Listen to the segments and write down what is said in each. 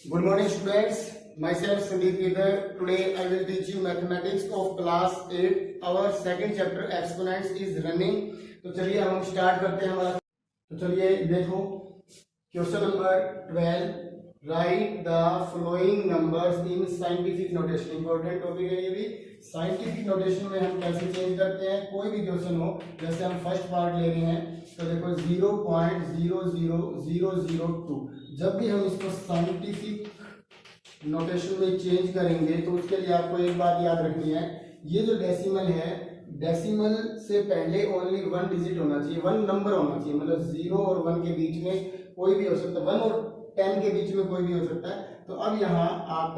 Good morning students, myself Sandeep Girdhar. Today I will teach you mathematics of class 8. Our second chapter exponents is running. तो चलिए हम start करते हैं हमारा। तो चलिए देखो question number 12, right the following numbers in scientific notation. Important topic है ये भी। साइंटिफिक नोटेशन में हम कैसे चेंज करते हैं, कोई भी क्वेश्चन हो, जैसे हम फर्स्ट पार्ट ले रहे हैं तो देखो 0.00002, जब भी हम इसको साइंटिफिक नोटेशन में चेंज करेंगे तो उसके लिए आपको एक बात याद रखनी है, ये जो डेसिमल है, डेसिमल से पहले ओनली वन डिजिट होना चाहिए, वन नंबर होना चाहिए, मतलब 0 और 1 के बीच में कोई भी हो सकता है, 1 और 10 के बीच में कोई भी हो सकता है। तो अब यहाँ आप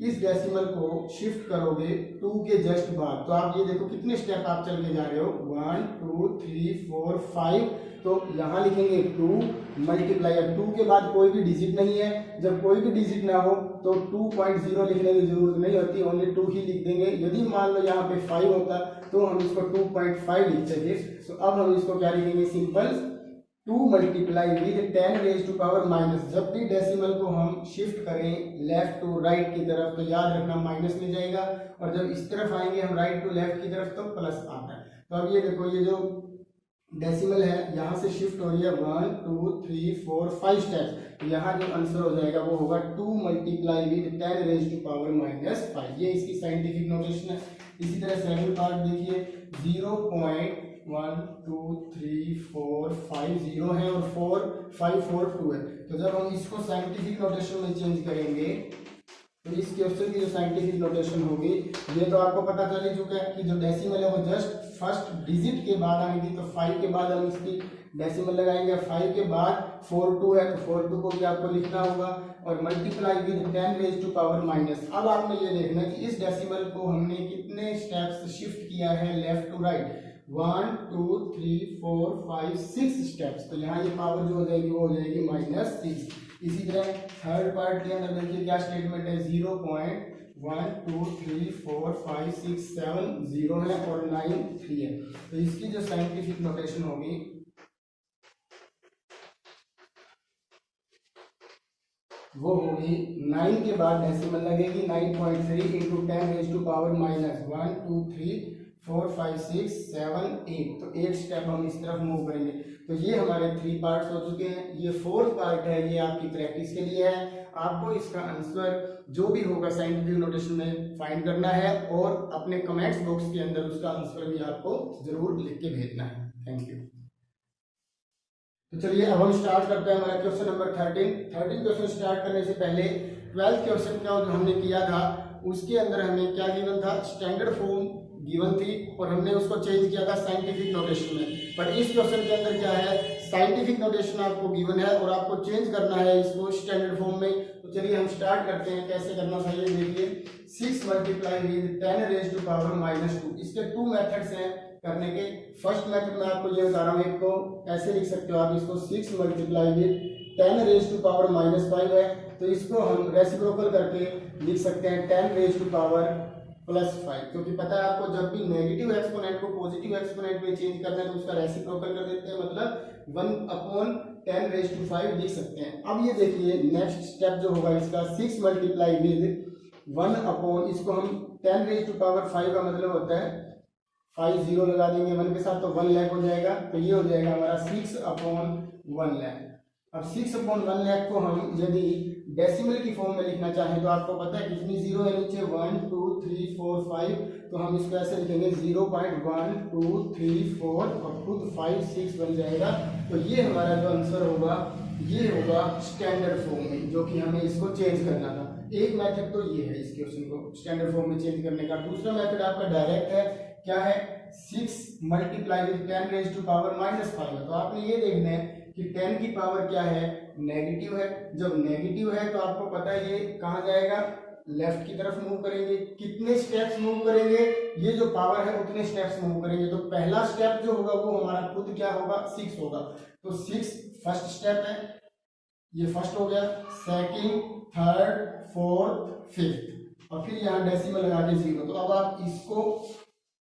इस डेसिमल को शिफ्ट करोगे 2 के जस्ट बाद, तो आप ये देखो कितने स्टेप आप चल के जा रहे हो, 1 2 3 4 5, तो यहाँ लिखेंगे 2 मल्टीप्लाई, 2 के बाद कोई भी डिजिट नहीं है, जब कोई भी डिजिट ना हो तो 2.0 लिखने की जरूरत नहीं होती, ओनली 2 ही लिख देंगे। यदि मान लो यहाँ पे 5 होता तो हम इसको 2.5 लिखते थे। तो अब हम इसको क्या लिखेंगे, simple 2 multiply with 10 raise to power minus. जब भी डेसिमल को हम शिफ्ट करें लेफ्ट टू राइट की तरफ तो याद रखना माइनस में जाएगा, और जब इस तरफ आएंगे हम राइट टू लेफ्ट की तरफ तो प्लस आता है। तो अब ये देखो ये जो डेसिमल है यहाँ से शिफ्ट हो रही है 1 2 3 4 5 स्टेप्स, यहाँ जो आंसर हो जाएगा वो होगा 2 multiply with 10 raise to power minus 5। ये इसकी साइंटिफिक नोटेशन है। इसी तरह सेकंड पार्ट देखिए 0.1 2 3 4 5 0 है और 4 5 4 2 है। तो जब हम इसको साइंटिफिक नोटेशन में चेंज करेंगे तो इस क्वेश्चन की जो साइंटिफिक नोटेशन होगी, ये तो आपको पता चल ही चुका है कि जो डेसिमल है वो जस्ट फर्स्ट डिजिट के बाद आनी थी, तो 5 के बाद हम इसकी डेसिमल लगाएंगे, 5 के बाद 42 है तो 42 को भी आपको लिखना होगा, और multiply with 10 raise to power minus. अब आपने ये देखना कि इस डेसिमल को हमने कितने स्टेप्स शिफ्ट किया है लेफ्ट टू राइट, 1 2 3 4 5 6 स्टेप्स, तो यहाँ ये पावर जो हो जाएगी वो हो जाएगी -6। इसी तरह थर्ड पार्ट के अंदर देखिए क्या स्टेटमेंट है, 0.1 2 3 4 5 6 7 0 है और 9 3 है। तो इसकी जो साइंटिफिक नोटेशन होगी वो होगी 9 के बाद डेसिमल लगेगी 9.3 into 10 raise to power minus 1 2 3 4 5 6 7 8, तो 8 स्टेप हम इस तरफ मूव करेंगे। तो ये हमारे 3 पार्ट्स हो चुके हैं। ये 4th पार्ट है, ये आपकी प्रैक्टिस के लिए है। आपको इसका आंसर जो भी होगा साइंटिफिक नोटेशन में फाइंड करना है और अपने कमेंट्स बॉक्स के अंदर उसका आंसर भी आपको जरूर लिख के भेजना है। Thank you. तो चलिए अब हम स्टार्ट करते हैं हमारा क्वेश्चन नंबर 13 क्वेश्चन स्टार्ट करने से पहले 12th क्वेश्चन का जो हमने किया था उसके अंदर हमें क्या गिवन था, स्टैंडर्ड फॉर्म गिवन थी और हमने उसको चेंज किया था साइंटिफिक नोटेशन में। पर इस क्वेश्चन के अंदर क्या है, साइंटिफिक नोटेशन आपको गिवन है और आपको चेंज करना है इसको स्टैंडर्ड फॉर्म में। तो चलिए हम स्टार्ट करते हैं, कैसे करना चाहिए देखिए। 6 multiply with 10 raise to power -2, इसके 2 मेथड्स हैं करने के। फर्स्ट मेथड में आपको ये बता रहा हूँ, एक तो ऐसे लिख सकते हो आप इसको, 6 multiply with 10 raise to power -5 है, तो इसको हम रेसिप्रोकल करके लिख सकते हैं 10 रेज टू पावर +5, क्योंकि पता है आपको जब भी नेगेटिव एक्सपोनेंट को पॉजिटिव एक्सपोनेंट में चेंज करना है तो उसका रेसिप्रोकल कर देते हैं, मतलब 1/10 रेज टू 5 लिख सकते हैं। अब ये देखिए नेक्स्ट स्टेप जो होगा इसका, 6 मल्टीप्लाई विद 1/, इसको हम 10 रेज टू पावर 5 का मतलब होता है 5 0 लगा देंगे 1 के साथ तो 1 लाख हो जाएगा, तो ये हो जाएगा हमारा 6/1 लाख। अब 6/1 लाख को हम यदि डेसिमल की फॉर्म में लिखना चाहें तो आपको पता है कितनी जीरो है नीचे, 1 2 3 4 5, तो हम इसको ऐसे लिखेंगे 0.1 2 3 4 और खुद 5 6 बन जाएगा। तो ये हमारा जो आंसर होगा ये होगा स्टैंडर्ड फॉर्म में, जो कि हमें इसको चेंज करना था। एक मेथड तो ये है इस क्वेश्चन को स्टैंडर्ड फॉर्म में चेंज करने का। दूसरा मेथड आपका डायरेक्ट है, क्या है, 6 multiply with 10 raise to power -5 है। तो आपने ये देखना है कि 10 की पावर क्या है, नेगेटिव है। जब नेगेटिव है तो आपको पता है ये कहाँ जाएगा, लेफ्ट की तरफ मूव करेंगे। कितने स्टेप्स मूव करेंगे, ये जो पावर है उतने स्टेप्स मूव करेंगे। तो पहला स्टेप जो होगा वो हमारा खुद क्या होगा, 6 होगा। तो 6 फर्स्ट स्टेप है, ये फर्स्ट हो गया, सेकंड थर्ड फोर्थ फिफ्थ, और फिर यहाँ डेसिमल लगा के 0। तो अब आप इसको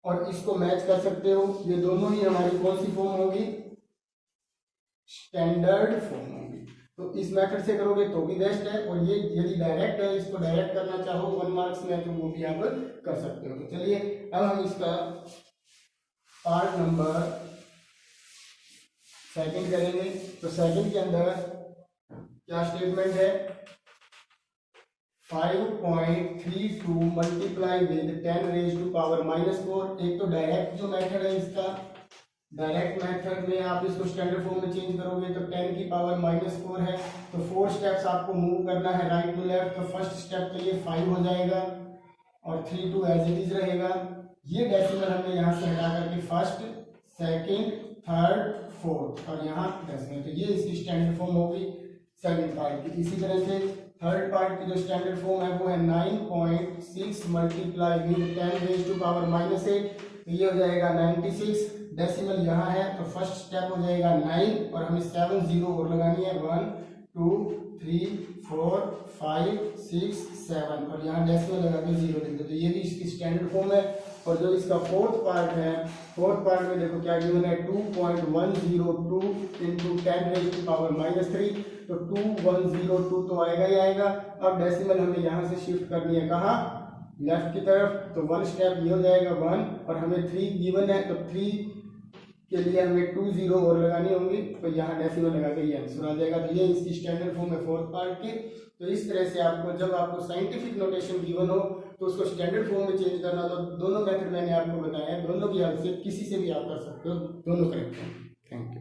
और इसको मैच कर सकते हो, ये दोनों ही हमारी कौन सी फॉर्म होगी, स्टैंडर्ड फॉर्म होगी। तो इस मेथड से करोगे तो भी बेस्ट है, और ये यदि डायरेक्ट है, इसको डायरेक्ट करना चाहो 1 मार्क्स में तो वो भी आप कर सकते हो। तो चलिए अब हम इसका पार्ट नंबर सेकंड करेंगे। तो सेकंड के अंदर क्या स्टेटमेंट है, 5.32 multiply with 10 raise to power -4। एक तो डायरेक्ट जो मेथड है इसका, डायरेक्ट मेथड में आप इसको स्टैंडर्ड फॉर्म में चेंज करोगे तो 10 की पावर -4 है, तो 4 स्टेप्स आपको मूव करना है राइट टू लेफ्ट। तो फर्स्ट स्टेप तो ये 5 हो जाएगा और 3 2 एज इट इज रहेगा। ये डेसिमल हमने यहाँ से हटा करके फर्स्ट, सेकंड, थर्ड, फोर्थ और यहाँ डेसिमल, तो ये इसकी स्टैंडर्ड फॉर्म होगी सेकंड पार्ट की। इसी तरह से थर्ड पार्ट की जो स्टैंडर्ड फॉर्म है वो है 9.6 multiply with 10 raise to power -8, तो ये हो जाएगा 96। डेसिमल यहाँ है तो फर्स्ट स्टेप हो जाएगा 9 और हमें 7 0 और लगानी है, 1 2 3 4 5 6 7 और यहाँ डेसिमल लगा के 0 लिख दो। तो ये भी इसकी स्टैंडर्ड फॉर्म है। और जो इसका फोर्थ पार्ट है, फोर्थ पार्ट में देखो क्या गिवन है, 2.102 इंटू 10 रेज टू पावर -3, तो 2102 तो आएगा ही आएगा। अब डेसिमल हमें यहाँ से शिफ्ट करनी है कहाँ, लेफ्ट की तरफ। तो 1 स्टेप ये हो जाएगा 1 और हमें 3 गिवन है, तो 3 के लिए हमें 2 0 और लगानी होंगी, तो यहाँ डेसिमल लगा के ये आंसर आ जाएगा। तो ये इसकी स्टैंडर्ड फॉर्म है फोर्थ पार्ट की। तो इस तरह से आपको जब आपको साइंटिफिक नोटेशन गिवन हो तो उसको स्टैंडर्ड फॉर्म में चेंज करना, तो दोनों मेथड मैंने आपको बताया है, दोनों की हेल्प से किसी से भी आप कर सकते हो, दोनों करेक्ट हैं। Thank you.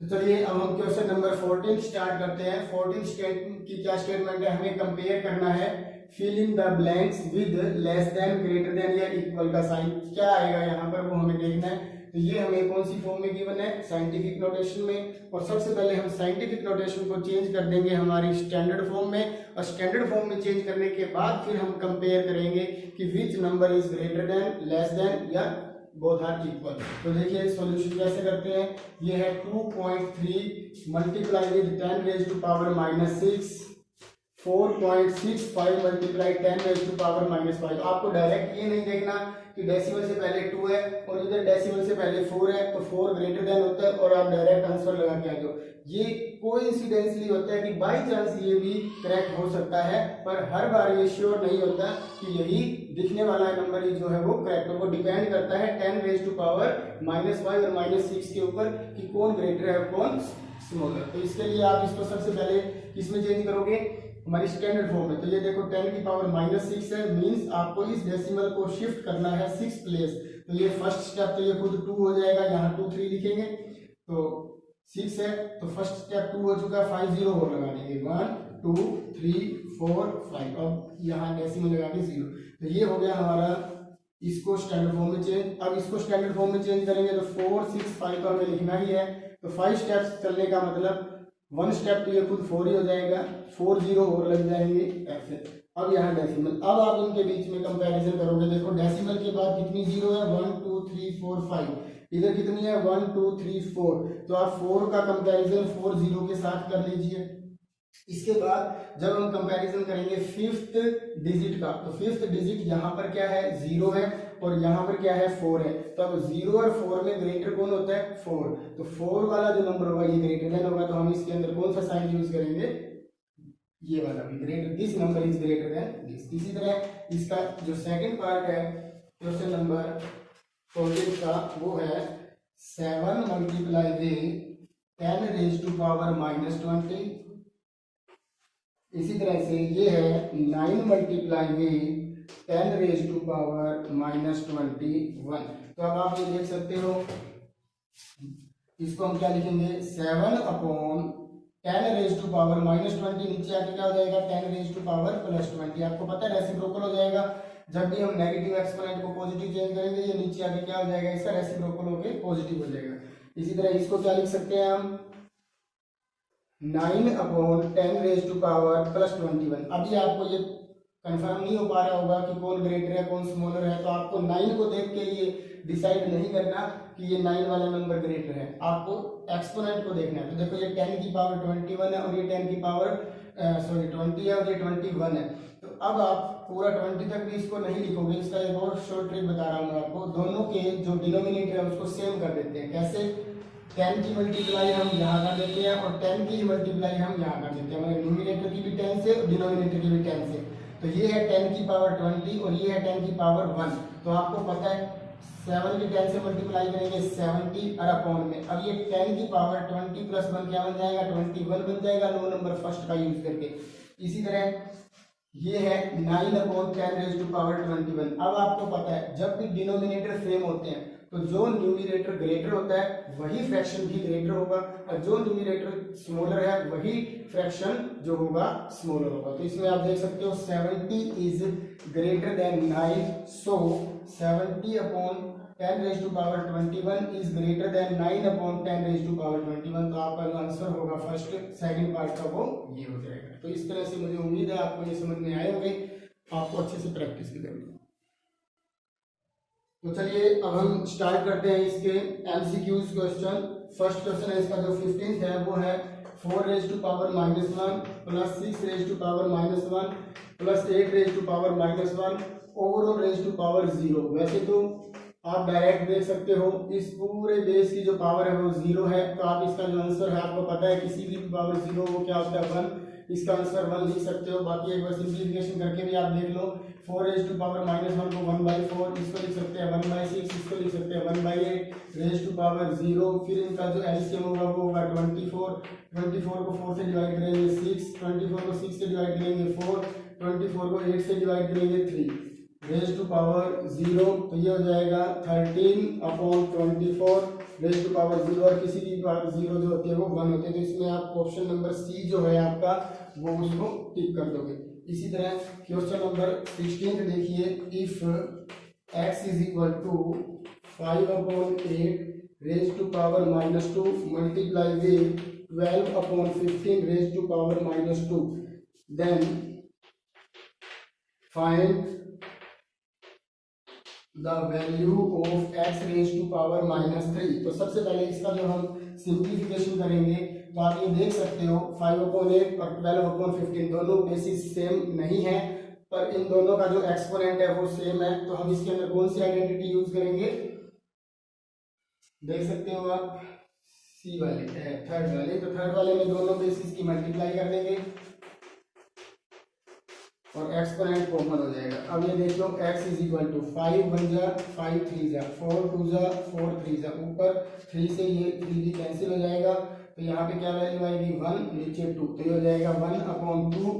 तो चलिए अब हम क्वेश्चन नंबर 14 स्टार्ट करते हैं। 14 स्टेटमेंट की क्या स्टेटमेंट है, हमें कंपेयर करना है fill in the blanks with less than, greater than या इक्वल का साइन क्या आएगा यहाँ पर वो हमें देखना है। तो ये हमें कौन सी फॉर्म में गिवन है, साइंटिफिक नोटेशन में। और सबसे पहले हम साइंटिफिक नोटेशन को चेंज कर देंगे हमारी स्टैंडर्ड फॉर्म में, और स्टैंडर्ड फॉर्म में चेंज करने के बाद फिर हम कंपेयर करेंगे कि which number is greater than, less than या बोथ आर इक्वल। तो देखिए सॉल्यूशन कैसे करते हैं। ये है 2.3 multiply with 10 raise to power -6, 4.65 multiply 10 raise to power -5। आपको डायरेक्ट ये नहीं देखना कि डेसिमल से पहले 2 है और इधर डेसिमल से पहले 4 है, तो 4 ग्रेटर देन होता है और आप डायरेक्ट आंसर लगा के आ जाओ। ये कोइंसिडेंटली होता है कि बाय चांस ये भी करेक्ट हो सकता है, पर हर बार ये श्योर नहीं होता कि यही दिखने वाला नंबर ही जो है वो करेक्ट हो। वो डिपेंड करता है 10 रेज टू पावर -5 और -6 के ऊपर कि कौन ग्रेटर है और कौन स्मॉलर। तो इसके लिए आप इसको सबसे पहले किसमें चेंज करोगे, हमारी स्टैंडर्ड फॉर्म में। तो ये देखो 10 की पावर -6 है, मींस आपको इस डेसिमल को शिफ्ट करना है 6 प्लेस। तो ये फर्स्ट स्टेप तो ये खुद 2 हो जाएगा, यहाँ 2 3 लिखेंगे, तो 6 है तो फर्स्ट स्टेप 2 हो चुका है, 5 0 और लगा देंगे, 1 2 3 4 5, अब यहाँ डेसिमल लगा के 0। तो ये हो गया हमारा इसको स्टैंडर्ड फॉर्म में चेंज। अब इसको स्टैंडर्ड फॉर्म में चेंज करेंगे तो 4 6 5 तो हमें लिखना ही है। तो 5 स्टेप्स चलने का मतलब 1 स्टेप तो ये खुद 4 ही हो जाएगा, 4 0 और लग जाएंगे ऐसे। अब यहाँ डेसिमल, अब आप इनके बीच में कंपैरिजन करोगे। देखो डेसिमल के बाद कितनी 0 है, 1 2 3 4 5, इधर कितनी है 1 2 3 4, तो आप 4 का कंपैरिजन 4 0 के साथ कर लीजिए। इसके बाद जब हम कंपैरिजन करेंगे 5th डिजिट का, तो 5th डिजिट यहाँ पर क्या है 0 है और यहाँ पर क्या है 4 है। तो अब 0 और 4 में ग्रेटर कौन होता है 4, तो 4 वाला जो नंबर होगा ये ग्रेटर देन होगा, तो हम इसके अंदर कौन सा साइन यूज करेंगे, ये वाला भी, greater, this number is greater than this. इसी तरह इसका जो सेकंड पार्ट है क्वेश्चन नंबर 14 का वो है 7 multiply with 10 raise to power -20। इसी तरह से ये है 9 multiply with 10 raise to power -21। तो अब आप ये देख सकते हो, इसको हम क्या लिखेंगे 7 अपॉन 10 रेज टू पावर -20, नीचे आके क्या हो जाएगा 10 रेज टू पावर +20। आपको पता है रेसिप्रोकल हो जाएगा, जब भी हम नेगेटिव एक्सपोनेंट को पॉजिटिव चेंज करेंगे ये नीचे आके क्या हो जाएगा, इसका रेसिप्रोकल होके पॉजिटिव हो जाएगा। इसी तरह इसको क्या लिख सकते हैं हम 9 अपॉन 10 रेज टू पावर +21। अभी आपको ये कंफर्म नहीं हो पा रहा होगा कि कौन ग्रेटर है कौन स्मॉलर है, तो आपको 9 को देख के ये डिसाइड नहीं करना कि ये 9 वाला नंबर ग्रेटर है, आपको एक्सपोनेंट को देखना है। तो देखो ये 10 की पावर 21 है और ये 10 की पावर 20 है और ये 21 है। तो अब आप पूरा 20 तक भी इसको नहीं लिखोगे, इसका एक और शॉर्ट ट्रिक बता रहा हूँ आपको। दोनों के जो डिनोमिनेटर है उसको सेम कर देते हैं। कैसे, 10 की मल्टीप्लाई हम यहाँ कर देते हैं और 10 की मल्टीप्लाई हम यहाँ कर देते हैं, मतलब न्यूमिनेटर की भी 10 से और डिनोमिनेटर की भी 10 से। तो ये है 10 की पावर 20 और ये है 10 की पावर 1। तो आपको पता है 7 की 10 से मल्टीप्लाई करेंगे 70 और अपॉन में, अब ये 10 की पावर 20 प्लस 1 क्या बन जाएगा, 21 बन जाएगा लो नंबर फर्स्ट का यूज करके। इसी तरह ये है 9 अपॉन 10 रेज टू पावर 21। अब आपको पता है जब भी डिनोमिनेटर सेम होते हैं तो जो न्यूमिनेटर ग्रेटर होता है वही फ्रैक्शन भी ग्रेटर होगा, और जो न्यूमिनेटर स्मॉलर है वही फ्रैक्शन जो होगा स्मॉलर होगा। तो इसमें आप देख सकते हो 70 is greater than 9, so 70 upon 10 raise to power 21 is greater than 9 upon 10 raise to power 21। तो आपका जो आंसर होगा फर्स्ट सेकंड पार्ट का वो ये हो जाएगा। तो इस तरह से मुझे उम्मीद है आपको ये समझ में आए होंगे, आपको अच्छे से प्रैक्टिस भी करनी है। तो चलिए अब हम स्टार्ट करते हैं इसके एमसीक्यूज क्वेश्चन। फर्स्ट क्वेश्चन है इसका जो 15th है वो है 4 raise to power -1 plus 6 raise to power -1 plus 8 raise to power -1 overall raise to power 0। वैसे तो आप डायरेक्ट देख सकते हो इस पूरे बेस की जो पावर है वो 0 है, तो आप इसका जो आंसर है आपको पता है किसी भी पावर 0 वो क्या होता है 1, इसका आंसर 1 लिख सकते हो। बाकी एक बार सिंप्लीफिकेशन करके भी आप देख लो, 4 रेज टू पावर -1 को 1/4 इसको लिख सकते हैं, 1/6 इसको लिख सकते हैं, 1/8 रेज टू पावर 0। फिर इनका जो एलसीएम होगा वो होगा 24 को 4 से डिवाइड करेंगे 6, 24 को 6 से डिवाइड करेंगे 4, 24 को 8 से डिवाइड करेंगे 3 रेज टू पावर 0। तो ये हो जाएगा 13 अपॉन 24 रेज टू पावर 0, और किसी की पावर 0 जो होती है वो 1 होती है। तो इसमें आप ऑप्शन नंबर सी जो है आपका वो उसको टिक कर दोगे। इसी तरह क्वेश्चन नंबर 16 देखिए, if x is equal to 5 upon 8 raise to power -2 multiply with 12 upon 15 raise to power -2, then find the value of x raise to power -3। तो सबसे पहले इसका जो हम सिंप्लीफिकेशन करेंगे तो आप ये देख सकते हो 5/8 और 12/15 दोनों बेसिस सेम नहीं है, पर इन दोनों का जो एक्सपोनेंट है वो सेम है। तो हम इसके अंदर कौन सी आइडेंटिटी यूज करेंगे, देख सकते हो आप सी वाले थर्ड वाले। तो थर्ड वाले में दोनों बेसिस की मल्टीप्लाई कर देंगे और एक्सपोनेंट कॉमन हो जाएगा। अब ये देख लो x इज इक्वल टू 5 1 जा 5 3 जा 4 2 जा 4 3 जा, ऊपर 3 से ये 3 भी कैंसिल हो जाएगा, तो यहाँ पे क्या वैल्यू आएगी 1, नीचे 2, तो ये हो जाएगा 1/2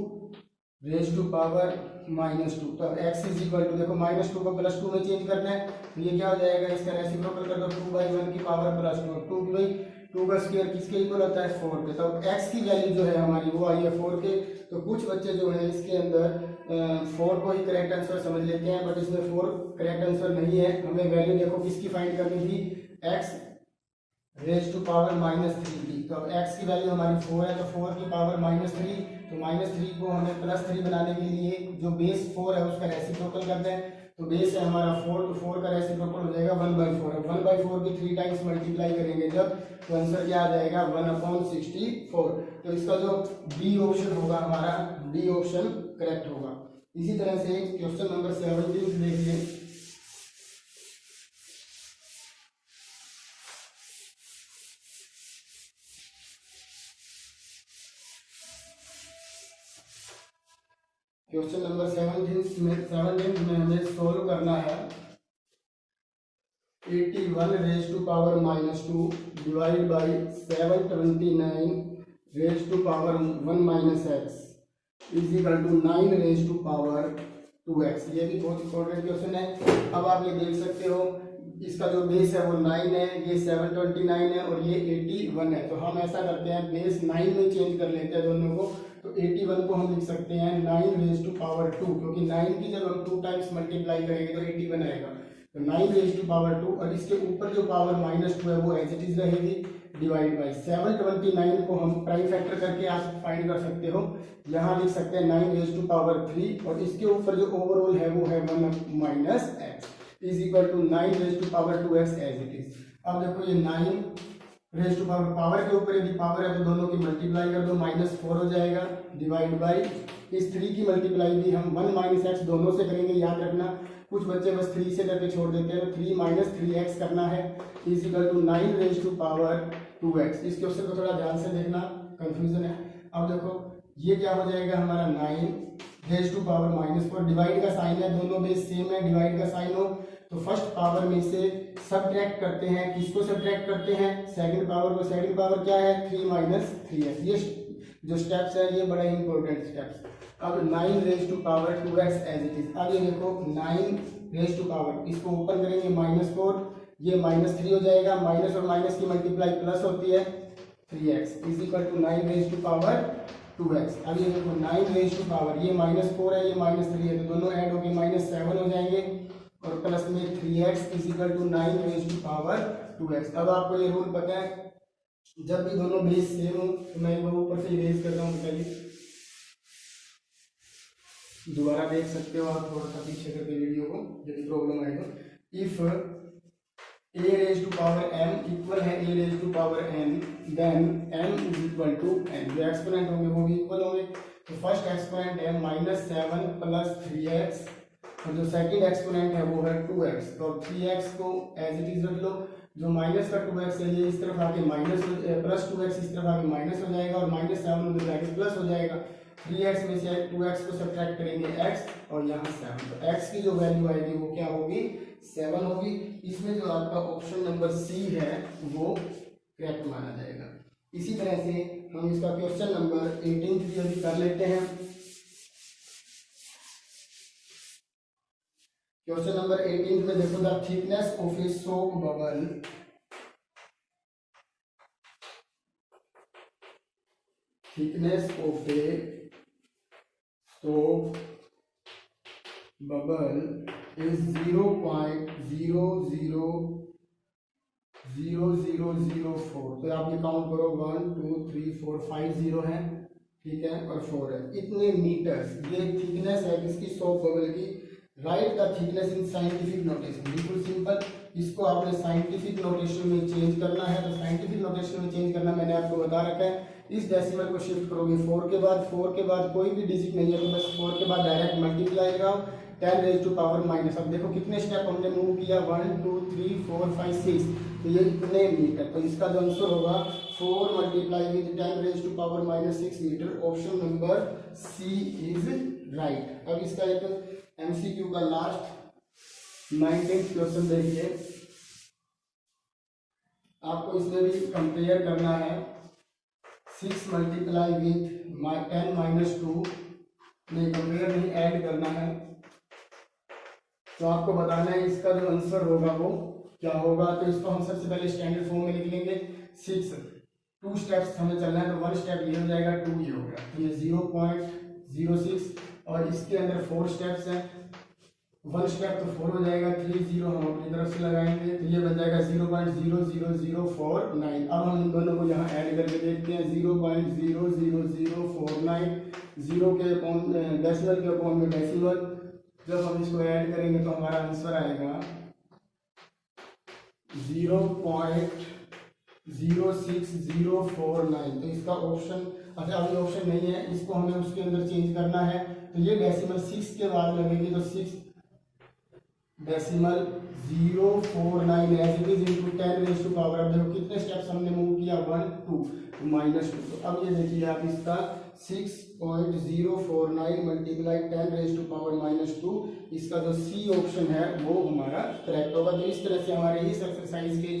रेज टू पावर -2। तो अब x इज इक्वल टू देखो -2 को +2 में चेंज करना है, तो ये क्या हो जाएगा इसका रेसिप्रोकल कर दो 2/1 की पावर +2, 2 की भाई 2 का स्क्वायर किसके इक्वल होता है 4 के। तो x की वैल्यू जो है हमारी वो आई है 4 के। तो कुछ बच्चे जो है इसके अंदर 4 को ही करेक्ट आंसर समझ लेते हैं, बट इसमें 4 करेक्ट आंसर नहीं है। हमें वैल्यू देखो किसकी फाइंड करनी थी, x रेज टू पावर -3 की। तो अब x की वैल्यू हमारी 4 है, तो 4 की पावर -3, तो -3 को हमें +3 बनाने के लिए जो बेस 4 है उसका रेसिप्रोकल करना है। तो बेस है हमारा 4, तो 4 का रेसिप्रोकल हो जाएगा 1/4। अब 1/4 की 3 टाइम्स मल्टीप्लाई करेंगे जब, तो आंसर क्या आ जाएगा 1/64। तो इसका जो बी ऑप्शन होगा हमारा, बी ऑप्शन करेक्ट होगा। इसी तरह से क्वेश्चन नंबर 17 देखिए, क्वेश्चन नंबर 17 में हमें सोल्व करना है 81 raise to power -2 divide by 729 raise to power 1 - x is equal to 9 raise to power 2x। ये भी बहुत इंपॉर्टेंट क्वेश्चन है। अब आप ये देख सकते हो इसका जो बेस है वो 9 है, ये 729 है और ये 81 है। तो हम ऐसा करते हैं बेस 9 में चेंज कर लेते हैं दोनों को। तो 81 को हम लिख सकते हैं 9 रेज टू पावर 2, क्योंकि 9 की जब हम 2 टाइम्स मल्टीप्लाई करेंगे तो 81 आएगा। तो 9 रेज टू पावर 2 और इसके ऊपर जो पावर -2 है वो एज इट इज रहेगी, डिवाइड बाई 729 को हम प्राइम फैक्टर करके आप फाइंड कर सकते हो। यहाँ लिख सकते हैं 9 रेज टू पावर 3 और इसके ऊपर जो ओवरऑल है वो है 1 - x is equal to 9 raise to power 2x as it is. अब देखो ये 9 रेज टू पावर के ऊपर यदि पावर है तो दोनों की मल्टीप्लाई कर दो, -4 हो जाएगा, डिवाइड बाई इस 3 की मल्टीप्लाई भी हम 1 - x दोनों से करेंगे। याद रखना कुछ बच्चे बस 3 से करके छोड़ देते हैं, तो 3 - 3x करना है, is equal to 9 raise to power 2x। इस क्वेश्चन को थोड़ा ध्यान से देखना, कंफ्यूजन है। अब देखो ये क्या हो जाएगा हमारा 9 रेज टू पावर -4, डिवाइड का साइन है, दोनों बेस सेम है, डिवाइड का साइन हो तो फर्स्ट पावर में से सब्ट्रैक्ट करते हैं। किसको सब्ट्रैक्ट करते हैं? सेकंड पावर को। सेकंड पावर क्या है? 3 - 3x। ये जो स्टेप्स है ये बड़ा इंपॉर्टेंट स्टेप्स। अब 9 raise to power 2x as it is. अब ये देखो 9 रेज टू पावर, इसको ओपन करेंगे -4, ये -3 हो जाएगा, माइनस और माइनस की मल्टीप्लाई प्लस होती है 3x is equal to 9 raise to power 2x। अब ये देखो 9 रेज टू पावर, ये -4 है, ये -3 है, तो दोनों ऐड होके -7 हो जाएंगे और प्लस में 3x is equal to 9 raise to power 2x। अब आपको ये रूल पता है, जब भी दोनों बेस सेम हो तो मैं वो ऊपर से इरेज कर रहा हूँ, पहले दोबारा देख सकते हो आप थोड़ा सा पीछे करके वीडियो को, यदि प्रॉब्लम आए तो। If a raise to power m equal है a raise to power n, then m is equal to n। जो एक्सपोनेंट होंगे वो भी इक्वल होंगे। तो फर्स्ट एक्सपोनेंट है -7 प्लस 3x और जो सेकंड एक्सपोनेंट है वो है 2x। तो 3x को एज इट इज रख लो, जो माइनस का 2x है ये इस तरफ आके माइनस, प्लस 2x इस तरफ आके माइनस हो जाएगा और -7 उधर जाके प्लस हो जाएगा। 3x में से 2x को सब्ट्रैक्ट करेंगे x और यहाँ 7, तो x की जो वैल्यू आएगी वो क्या होगी? 7 होगी। इसमें जो आपका ऑप्शन नंबर सी है वो करेक्ट माना जाएगा। इसी तरह से हम इसका क्वेश्चन नंबर 18 भी अभी कर लेते हैं। क्वेश्चन नंबर 18 में देखो, the thickness of a soap bubble thickness of a soap bubble is 0.000004। तो आप ये काउंट करो, 1 2 3 4 5 0 है, ठीक है, और 4 है। इतने मीटर्स ये थिकनेस है किसकी? सोप बबल की। Right the thickness in scientific notation. बिल्कुल सिंपल, इसको आपने साइंटिफिक नोटेशन में चेंज करना है। तो साइंटिफिक नोटेशन में चेंज करना मैंने आपको बता रखा है। इस डेसिमल को शिफ्ट करोगे 4 के बाद, 4 के बाद कोई भी डिजिट नहीं है तो बस 4 के बाद डायरेक्ट मल्टीप्लाई लगाओ 10 रेज टू पावर माइनस। अब देखो कितने स्टेप हमने मूव किया, 1 2 3 4 5 6, तो ये इतने मीटर। तो इसका जो आंसर होगा 4 multiply with 10 raise to power -6 metre. Option number C is right. अब इसका एक MCQ का लास्ट 19th क्वेश्चन देखिए। आपको इसमें भी कंपेयर करना है 6 मल्टीप्लाई विथ 10 - 2, नहीं कंपेयर नहीं, ऐड करना है। तो आपको बताना है इसका जो आंसर होगा वो क्या होगा। तो इसको हम सबसे पहले स्टैंडर्ड फॉर्म में लिख लेंगे। 6 2 स्टेप्स हमें चलना है, तो 1 स्टेप ये हो जाएगा, 2 ये हो गया, तो ये 0.06 और इसके अंदर 4 स्टेप्स हैं। 1 स्टेप तो 4 हो जाएगा, 3 0 हम अपनी तरफ से लगाएंगे, तो ये बन जाएगा 0.00049। अब हम इन दोनों को यहाँ ऐड करके देखते हैं। 0.00049, 0 के अपॉन डेसिमल के अपॉन में डेसिमल, जब हम इसको ऐड करेंगे तो हमारा आंसर आएगा 0.06049। तो इसका ऑप्शन, अच्छा अभी ऑप्शन नहीं है, इसको हमें उसके अंदर चेंज करना है। तो ये डेसिमल 6 के बाद लगेगी, तो 6 decimal 049 as it is into 10 raise to power. अब देखो कितने स्टेप्स हमने मूव किया, 1 2 तो -2। तो अब ये देखिए आप इसका 6.049 मल्टीप्लाई 10 रेज टू पावर -2, इसका जो सी ऑप्शन है वो हमारा करेक्ट होगा। तो इस तरह से हमारे इस एक्सरसाइज के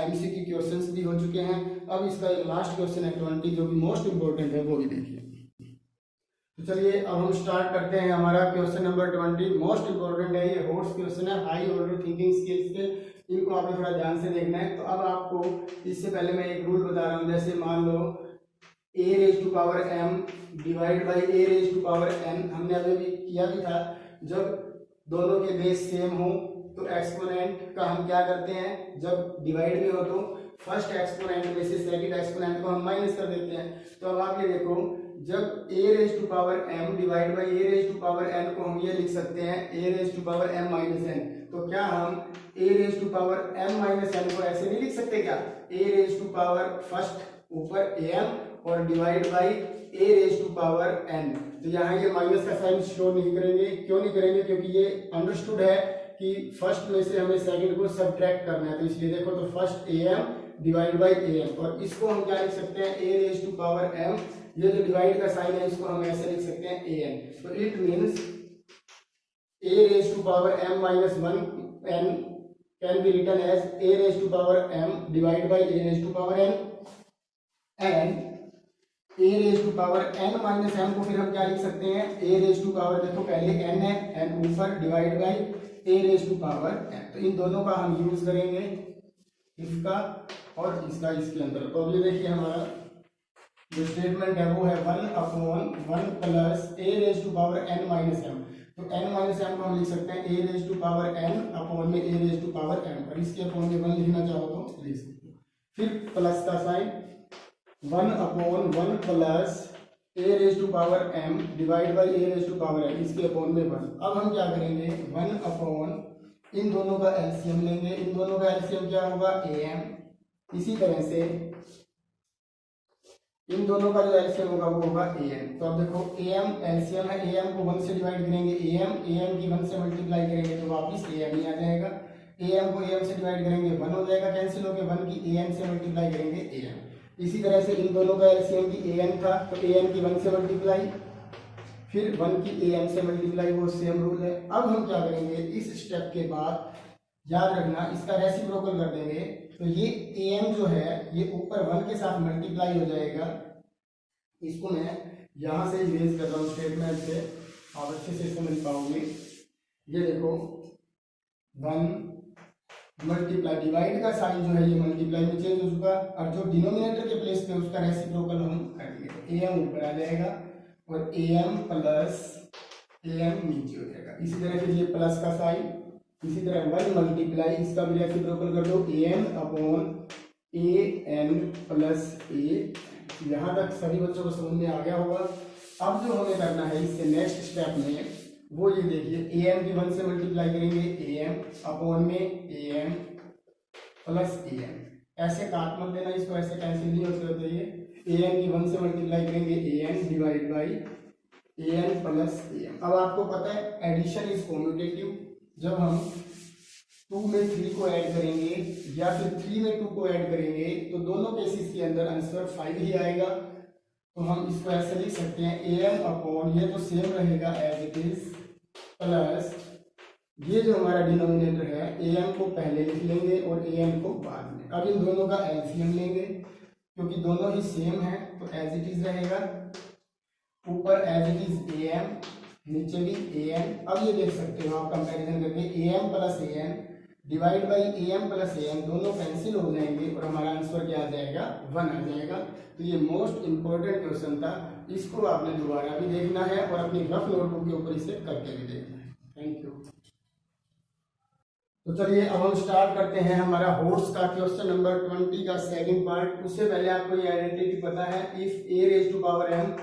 MCQ क्वेश्चंस भी हो चुके हैं। अब इसका एक लास्ट क्वेश्चन है 20, जो कि मोस्ट इंपॉर्टेंट है, वो भी देखिए। तो चलिए अब हम स्टार्ट करते हैं हमारा क्वेश्चन नंबर 20। मोस्ट इंपॉर्टेंट है, ये होर्स क्वेश्चन है, हाई ऑर्डर थिंकिंग स्किल्स के, इनको आपने थोड़ा ध्यान से देखना है। तो अब आपको इससे पहले मैं एक रूल बता रहा हूँ। जैसे मान लो a raise to power m divide by a raise to power n, हमने अभी भी किया भी था। जब दोनों के बेस सेम हो तो एक्सपोनेंट का हम क्या करते हैं, जब डिवाइड में हो तो फर्स्ट एक्सपोनेंट में से सेकंड एक्सपोनेंट को हम माइनस कर देते हैं। तो अब आप ये देखो, जब a raise to power m divide by a raise to power n को हम ये लिख सकते हैं a raise to power m minus n। तो क्या हम a raise to power m minus n को ऐसे नहीं लिख सकते क्या? a raise to power first ऊपर am और divide by a raise to power n। तो यहाँ ये माइनस का साइन शो नहीं करेंगे। क्यों नहीं करेंगे? क्योंकि ये अंडरस्टूड है कि फर्स्ट में से हमें सेकंड को सब्ट्रैक्ट करना है। तो इसलिए देखो, तो first am divide by A M, और इसको हम क्या लिख सकते हैं, A raise to power M, ये जो डिवाइड का साइन है इसको हम ऐसे लिख सकते हैं ए एन, तो it means A raise to power M minus one N can be written as A raise to power M divide by A raise to power N, and A raise to power N minus M को फिर हम क्या लिख सकते हैं, A raise to power, देखो पहले N है, एन ऊपर divide by A raise to power N, तो इन दोनों का हम यूज करेंगे, इसका और इसका इसके अंदर। तो अब ये देखिए हमारा जो स्टेटमेंट है वो है 1/1 plus A raise to power N minus M, तो एन माइनस एम को हम लिख सकते हैं A raise to power N upon में A raise to power M, और इसके अपॉन में 1 लिखना चाहो तो लिख सकते हो। फिर प्लस का साइन 1/1 plus A raise to power M divide by A raise to power M, इसके अपॉन में 1। अब हम क्या करेंगे, 1 अपॉन इन दोनों का एलसीएम लेंगे, इन दोनों का एलसीएम क्या होगा, ए एम। इसी तरह से इन दोनों का जो एलसीएम होगा वो होगा ए एम। तो अब देखो ए एम एलसीएम है, ए एम को 1 से डिवाइड करेंगे ए एम की 1 से मल्टीप्लाई करेंगे तो वापिस ए एम ही आ जाएगा, ए एम को ए एम से डिवाइड करेंगे 1 हो जाएगा, कैंसिल होकर 1 की ए एन से मल्टीप्लाई करेंगे ए एम। इसी तरह से इन दोनों का एलसीएम की ए एन था, तो ए एन की 1 से मल्टीप्लाई, फिर 1 की ए एम से मल्टीप्लाई, वो सेम रूल है। अब हम क्या करेंगे, इस स्टेप के बाद याद रखना इसका रेसिप्रोकल कर देंगे, तो ये ए एम जो है ये ऊपर 1 के साथ मल्टीप्लाई हो जाएगा। इसको मैं यहाँ से इरेज कर रहा हूँ स्टेटमेंट से, आप अच्छे से समझ पाओगे। ये देखो 1 मल्टीप्लाई, डिवाइड का साइन जो है ये मल्टीप्लाई में चेंज हो चुका, और जो डिनोमिनेटर के प्लेस पे उसका रेसिप्रोकल हम करेंगे, ए एम ऊपर आ जाएगा और A M plus A M नीचे हो जाएगा। इसी तरह फिर ये प्लस का साइन, इसी तरह 1 मल्टीप्लाई, इसका भी रेसिप्रोकल कर दो, A N upon A N plus ए। यहाँ तक सभी बच्चों को समझ में आ गया होगा। अब जो हमें करना है इससे नेक्स्ट स्टेप में, वो ये देखिए ए एम की 1 से मल्टीप्लाई करेंगे ए एम अपॉन में A M plus A M, ऐसे काट मत देना इसको, ऐसे कैंसिल नहीं होते ये। ए एम की 1 से मल्टीप्लाई करेंगे A N divide by A N plus A M. अब आपको पता है एडिशन इज कॉम्यूटेटिव, जब हम 2 में 3 को ऐड करेंगे या फिर 3 में 2 को ऐड करेंगे तो दोनों केसेस के अंदर आंसर 5 ही आएगा। तो हम इसको ऐसे लिख सकते हैं ए एम अपॉन, ये तो सेम रहेगा एज इट इज, प्लस ये जो हमारा डिनोमिनेटर है ए एम को पहले लिख लेंगे और ए एम को बाद में। अब इन दोनों का एलसीएम लेंगे क्योंकि दोनों ही सेम है, तो एज इट इज रहेगा, ऊपर as it is A M, नीचे भी ए एम। अब ये देख सकते हो आप कंपैरिजन करके, A M plus A M divide by A M plus A M, दोनों कैंसिल हो जाएंगे और हमारा आंसर क्या आ जाएगा, 1 आ जाएगा। तो ये मोस्ट इंपॉर्टेंट क्वेश्चन था, इसको आपने दोबारा भी देखना है और अपनी रफ नोटबुक के ऊपर इसे करके भी देखना है। Thank you. तो चलिए अब हम स्टार्ट करते हैं हमारा होर्स का क्वेश्चन नंबर 20 का सेकंड पार्ट। उससे पहले आपको ये आइडेंटिटी पता है, if A raise to power M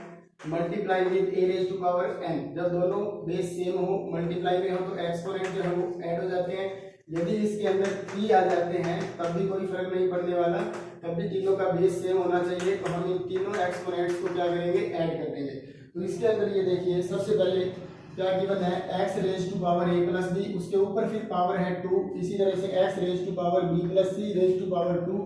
multiply with A raise to power N, जब दोनों बेस सेम हो, मल्टीप्लाई में हो तो एक्सपोनेंट जो है वो ऐड हो जाते हैं। यदि इसके अंदर 3 आ जाते हैं तब भी कोई फर्क नहीं पड़ने वाला, तब भी तीनों का बेस सेम होना चाहिए। तो हम इन तीनों एक्सपोनेंट्स को क्या करेंगे, ऐड कर देंगे। तो इसके अंदर ये देखिए सबसे पहले क्या गिवन है, x raise to power a plus b, उसके ऊपर फिर पावर है 2, इसी तरह से x raise to power b plus c raise to power 2,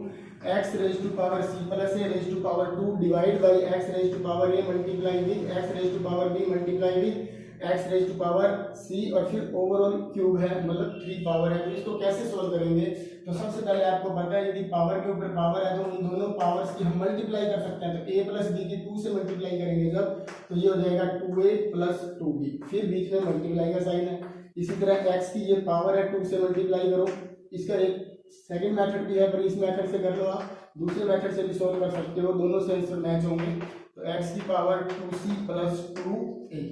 x raise to power c plus a raise to power 2 divide by x raise to power a multiply with x raise to power b multiply with x raise to power c, और फिर overall cube है, मतलब 3 power है। तो इसको कैसे solve करेंगे, तो सबसे पहले आपको पता है यदि पावर के ऊपर पावर है तो उन दोनों पावर्स की हम मल्टीप्लाई कर सकते हैं। तो a प्लस b की 2 से मल्टीप्लाई करेंगे जब, तो ये हो जाएगा 2a प्लस 2b, फिर बीच में मल्टीप्लाई का साइन है। इसी तरह x की ये पावर है 2 से मल्टीप्लाई करो, इसका एक सेकंड मेथड भी है पर इस मेथड से कर लो, आप दूसरे मेथड से भी सोल्व कर सकते हो, दोनों से आंसर मैच होंगे। तो x की power 2c plus 2a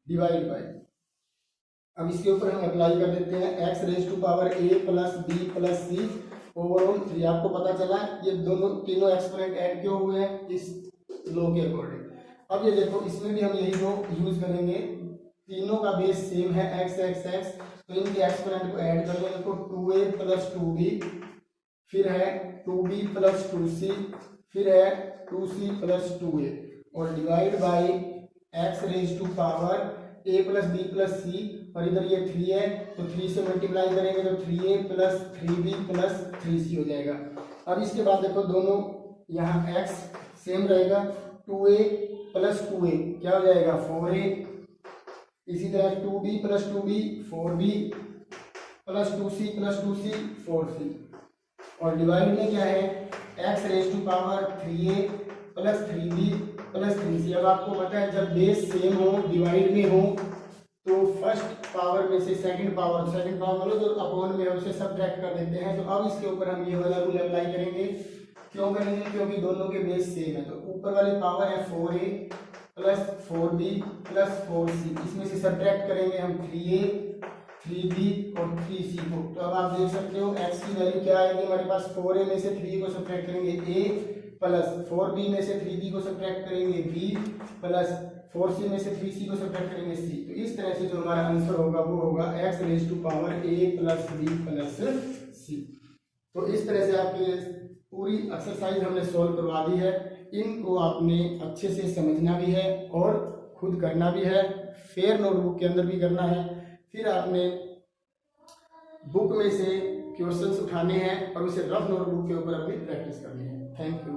divide by, अब इसके ऊपर हम अप्लाई कर देते हैं x raise to power a plus b plus c overall 3। आपको पता चला ये दोनों तीनों एक्सपोनेंट ऐड क्यों हुए हैं, इस लॉ के अकॉर्डिंग। अब ये देखो इसमें भी हम यही लॉ यूज करेंगे, तीनों का बेस सेम है x x x, तो इनके एक्सपोनेंट को ऐड कर दो। देखो 2a प्लस 2b, फिर है 2b प्लस 2c, फिर है 2c प्लस 2a, और divide by x raise to power a plus b plus c, और इधर ये 3 है तो 3 से मल्टीप्लाई करेंगे तो 3a plus 3b plus 3c हो जाएगा। अब इसके बाद देखो दोनों यहाँ x सेम रहेगा, 2a प्लस 2a क्या हो जाएगा 4a, इसी तरह 2b plus 2b 4b plus 2c plus 2c 4c, और डिवाइड में क्या है x raise to power 3a plus 3b plus 3c। अब आपको पता है जब बेस सेम हो डिवाइड में हो तो फर्स्ट पावर में से सेकंड पावर मतलब जो अपॉन में है उसे सब्ट्रैक्ट कर देते हैं। तो अब इसके ऊपर हम ये वाला रूल अप्लाई करेंगे। क्यों करेंगे? क्योंकि दोनों के बेस सेम है। तो ऊपर वाली पावर है 4a plus 4b plus 4c, इसमें से सब्ट्रैक्ट करेंगे हम 3a 3b और 3c को। तो अब आप देख सकते हो x की वैल्यू क्या आएगी हमारे पास, 4a में से 3a को सब्ट्रैक्ट करेंगे a प्लस 4b में से 3b को सब्ट्रैक्ट करेंगे b प्लस 4c में से 3c को सब्ट्रैक्ट करेंगे c। तो इस तरह से जो हमारा आंसर होगा वो होगा x raise to power a plus b plus c। तो इस तरह से आपकी पूरी एक्सरसाइज हमने सॉल्व करवा दी है। इनको आपने अच्छे से समझना भी है और खुद करना भी है, फेयर नोटबुक के अंदर भी करना है। फिर आपने बुक में से क्वेश्चंस उठाने हैं और उसे रफ नोटबुक के ऊपर अपनी प्रैक्टिस करनी है। Thank you.